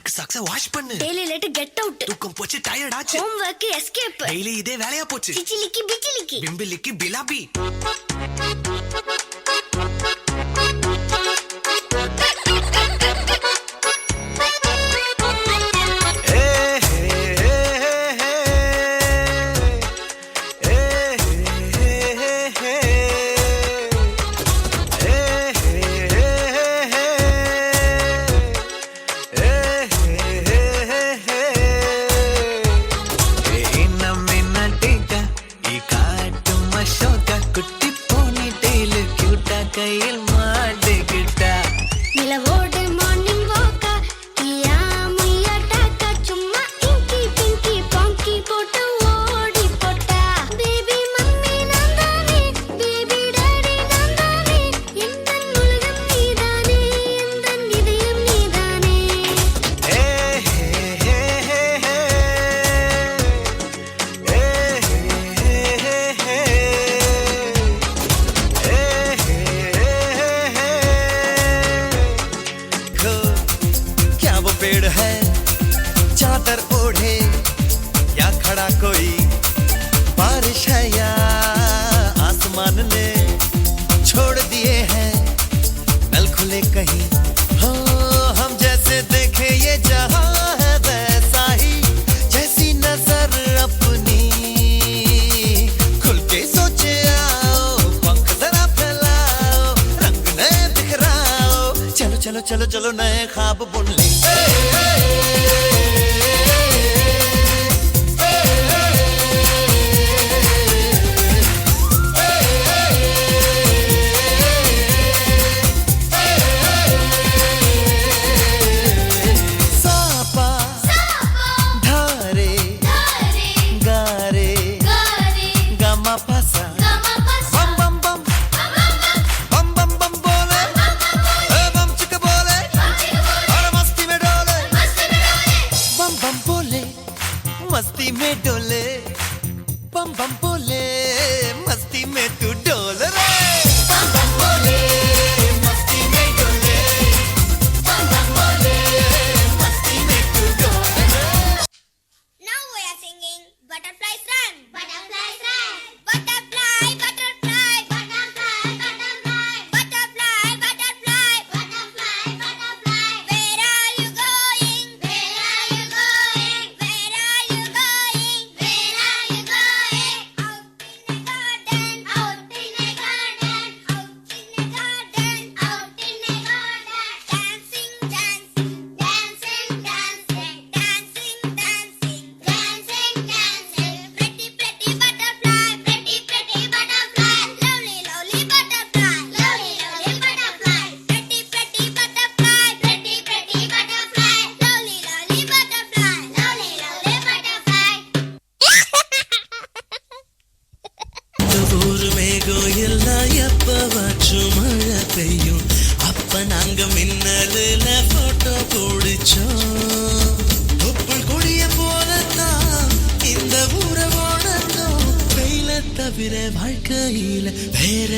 Sick socks wash பண்ணு. Daily late get out. தூக்கம் போச்சு, டயர்ட் ஆச்சு. Home work escape. டெய்லி இதே வேலையா போச்சு. சிச்சிலிக்கி பிச்சிலிக்கி. பிம்பிலிக்கி பிலாபி. கையில் மாட்டிக்கிட்டா நிலவோடு மார்னிங் வாக்கா கியா முய்யா டாக்கா சும்மா இங்கி பிங்கி பாங்கி போட்டு ஓடி போட்டா பேபி மம்மி நான்தானே பேபி டாடி நான்தானே எந்தன் உலகம் நீதானே எந்தன் இதயம் நீதானே पेड़ है चादर ओढ़े या खड़ा कोई बारिश है या आसमान ने छोड़ दिए हैं नल खुले कहीं हो हम जैसे देखे ये जहां है वैसा ही जैसी नजर अपनी खुल के सोचे आओ पंख जरा फैलाओ रंग नए बिखराओ चलो चलो चलो चलो नए ख्वाब बुन ले मस्ती में डोले बम बम बोले मस्ती में तू डोल रे बम बम बोले मस्ती में डोले बम बम बोले मस्ती में तू डोल रे. Now we are singing Butterflies Run. Butterflies run. Butterfly, butterfly, butterfly, butterfly, butterfly, butterfly, butterfly, butterfly. Where are you going? Where are you going? Where are you going? Where are you going? Out in a garden, out in a garden, out in a garden, out in a garden. Dancing, dancing, dancing, dancing, dancing, dancing, dancing, dancing. Pretty, pretty butterfly, pretty, pretty butterfly, lovely, lovely butterfly, lovely, lovely butterfly. Pretty, pretty butterfly, pretty, pretty butterfly, lovely, lovely butterfly, lovely, lovely butterfly. ஊர் மேகம் எல்லாம் எப்பவாச்சும் மழை பெய்யும் அப்ப நாங்க மின்னலுல photo பிடிச்சோம் தொப்புள் கொடிய போலத்தான் இந்த ஊரை ஓடத்தோம் வெயில தவிர வாழ்க்கையில வேற